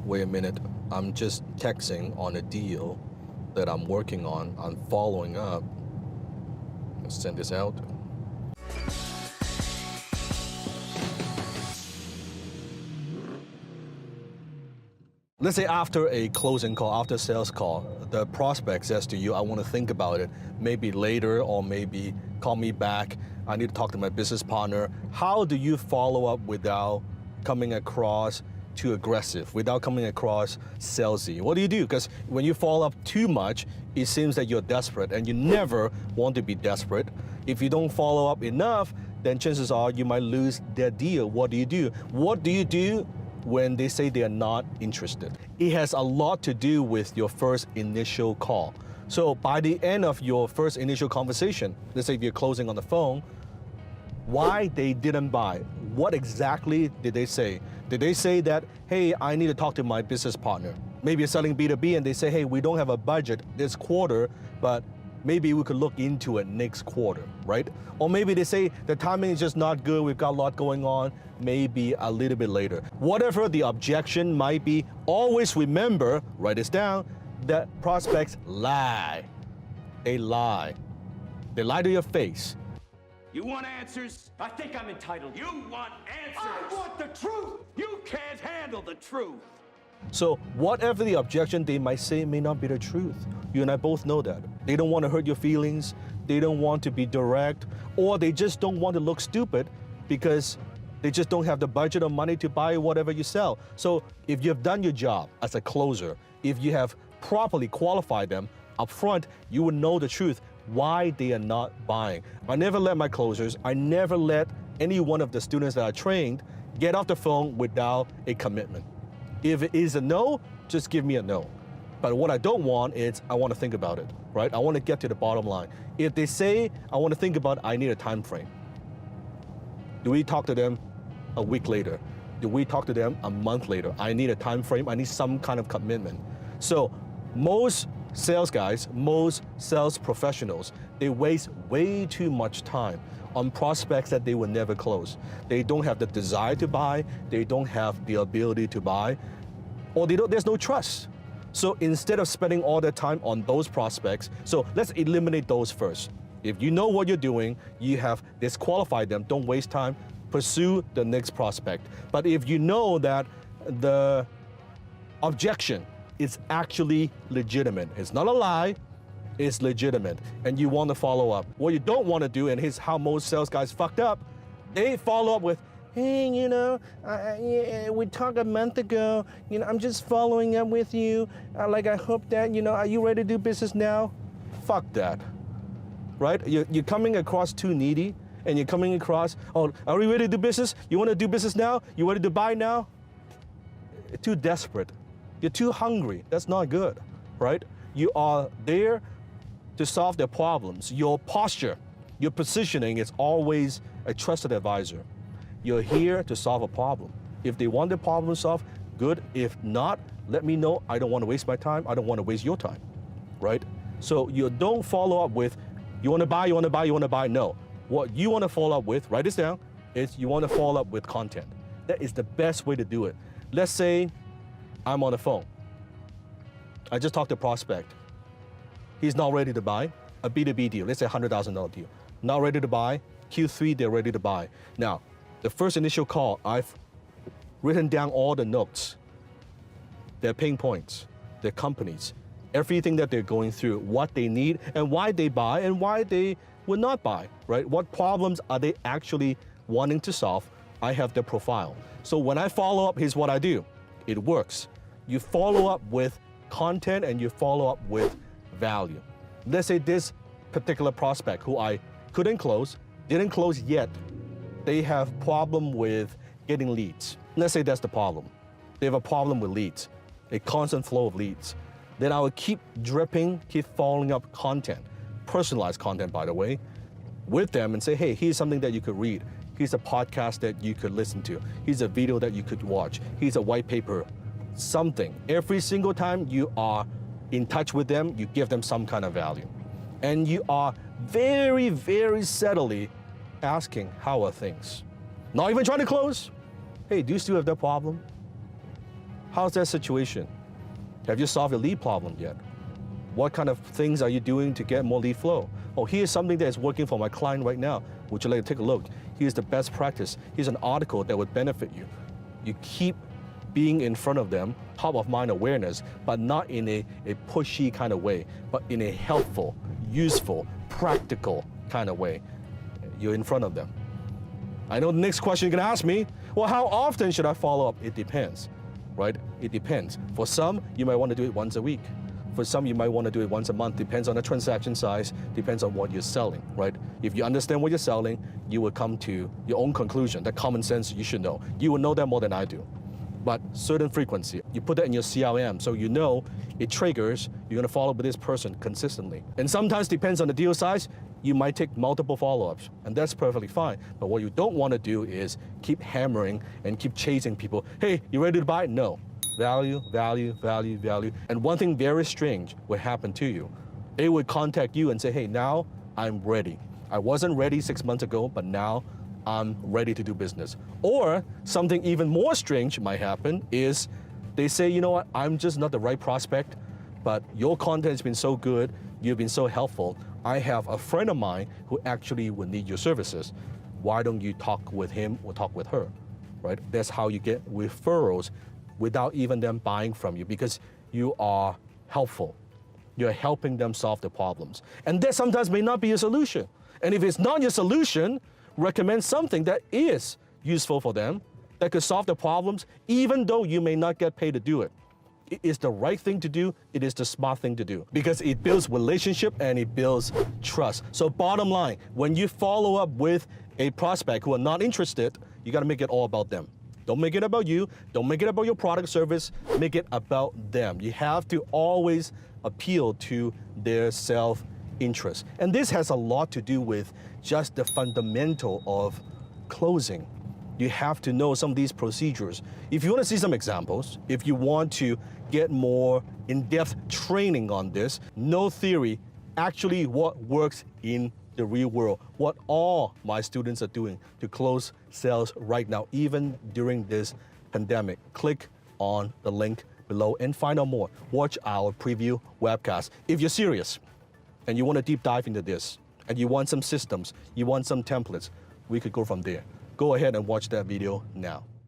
wait a minute, I'm just texting on a deal that I'm working on. I'm following up. Let's send this out. Let's say after a closing call, after a sales call, the prospect says to you, I want to think about it, maybe later or maybe call me back. I need to talk to my business partner. How do you follow up without coming across too aggressive, without coming across salesy? What do? Because when you follow up too much, it seems that you're desperate, and you never want to be desperate. If you don't follow up enough, then chances are you might lose their deal. What do you do? What do you do when they say they are not interested? It has a lot to do with your first initial call. So by the end of your first initial conversation, let's say if you're closing on the phone, why they didn't buy? What exactly did they say? Did they say that, hey, I need to talk to my business partner? Maybe you're selling B2B and they say, hey, we don't have a budget this quarter, but maybe we could look into it next quarter, right? Or maybe they say the timing is just not good, we've got a lot going on, maybe a little bit later. Whatever the objection might be, always remember, write this down, that prospects lie. They lie. They lie to your face. You want answers? I think I'm entitled. You want answers? I want the truth! You can't handle the truth. So whatever the objection they might say may not be the truth. You and I both know that. They don't want to hurt your feelings, they don't want to be direct, or they just don't want to look stupid because they just don't have the budget or money to buy whatever you sell. So if you've done your job as a closer, if you have properly qualified them up front, you will know the truth, why they are not buying. I never let my closers, I never let any one of the students that I trained get off the phone without a commitment. If it is a no, just give me a no. But what I don't want is, I want to think about it, right? I want to get to the bottom line. If they say, I want to think about it, I need a time frame. Do we talk to them a week later? Do we talk to them a month later? I need a time frame, I need some kind of commitment. So most sales guys, most sales professionals, they waste way too much time on prospects that they will never close. They don't have the desire to buy, they don't have the ability to buy, or there's no trust. So instead of spending all their time on those prospects, so let's eliminate those first. If you know what you're doing, you have disqualified them, don't waste time, pursue the next prospect. But if you know that the objection is actually legitimate, it's not a lie, it's legitimate, and you want to follow up. What you don't want to do, and here's how most sales guys fucked up, they follow up with, hey, we talked a month ago, I'm just following up with you. I hope that, are you ready to do business now? Fuck that, right? You're coming across too needy, and you're coming across, oh, are we ready to do business? You want to do business now? You ready to buy now? You're too desperate. You're too hungry. That's not good, right? You are there to solve their problems. Your posture, your positioning is always a trusted advisor. You're here to solve a problem. If they want the problem solved, good. If not, let me know. I don't want to waste my time. I don't want to waste your time, right? So you don't follow up with, you want to buy, you want to buy, you want to buy. No. What you want to follow up with, write this down, is you want to follow up with content. That is the best way to do it. Let's say I'm on the phone. I just talked to a prospect. He's not ready to buy a B2B deal. Let's say $100,000 deal. Not ready to buy. Q3, they're ready to buy. Now, the first initial call, I've written down all the notes, their pain points, their companies, everything that they're going through, what they need, and why they buy, and why they would not buy, right? What problems are they actually wanting to solve? I have their profile. So when I follow up, here's what I do. It works. You follow up with content and you follow up with value. Let's say this particular prospect who I couldn't close, didn't close yet, they have problem with getting leads. Let's say that's the problem. They have a problem with leads, a constant flow of leads. Then I would keep dripping, keep following up content, personalized content, by the way, with them and say, hey, here's something that you could read. Here's a podcast that you could listen to. Here's a video that you could watch. Here's a white paper, something. Every single time you are in touch with them, you give them some kind of value. And you are very, very subtly asking, how are things? Not even trying to close. Hey, do you still have that problem? How's that situation? Have you solved the lead problem yet? What kind of things are you doing to get more lead flow? Oh, here's something that is working for my client right now. Would you like to take a look? Here's the best practice. Here's an article that would benefit you. You keep being in front of them, top of mind awareness, but not in a pushy kind of way, but in a helpful, useful, practical kind of way. You're in front of them. I know the next question you're gonna ask me, well, how often should I follow up? It depends, right? It depends. For some, you might want to do it once a week. For some, you might want to do it once a month. Depends on the transaction size, depends on what you're selling, right? If you understand what you're selling, you will come to your own conclusion. That common sense you should know. You will know that more than I do. But certain frequency, you put that in your CRM, so you know it triggers, you're gonna follow up with this person consistently. And sometimes depends on the deal size, you might take multiple follow-ups, and that's perfectly fine. But what you don't wanna do is keep hammering and keep chasing people. Hey, you ready to buy? No. Value, value, value, value. And one thing very strange would happen to you. They would contact you and say, hey, now I'm ready. I wasn't ready 6 months ago, but now I'm ready to do business. Or something even more strange might happen is they say, you know what, I'm just not the right prospect, but your content's been so good, you've been so helpful. I have a friend of mine who actually would need your services. Why don't you talk with him or talk with her, right? That's how you get referrals without even them buying from you, because you are helpful. You're helping them solve the problems. And that sometimes may not be a solution. And if it's not your solution, recommend something that is useful for them, that could solve the problems, even though you may not get paid to do it. It is the right thing to do. It is the smart thing to do, because it builds relationship and it builds trust. So bottom line, when you follow up with a prospect who are not interested, you gotta make it all about them. Don't make it about you. Don't make it about your product service. Make it about them. You have to always appeal to their self-interest. And this has a lot to do with just the fundamental of closing. You have to know some of these procedures. If you want to see some examples, if you want to get more in-depth training on this, no theory, actually what works in the real world, what all my students are doing to close sales right now, even during this pandemic. Click on the link below and find out more. Watch our preview webcast. If you're serious and you want to deep dive into this, and you want some systems, you want some templates, we could go from there. Go ahead and watch that video now.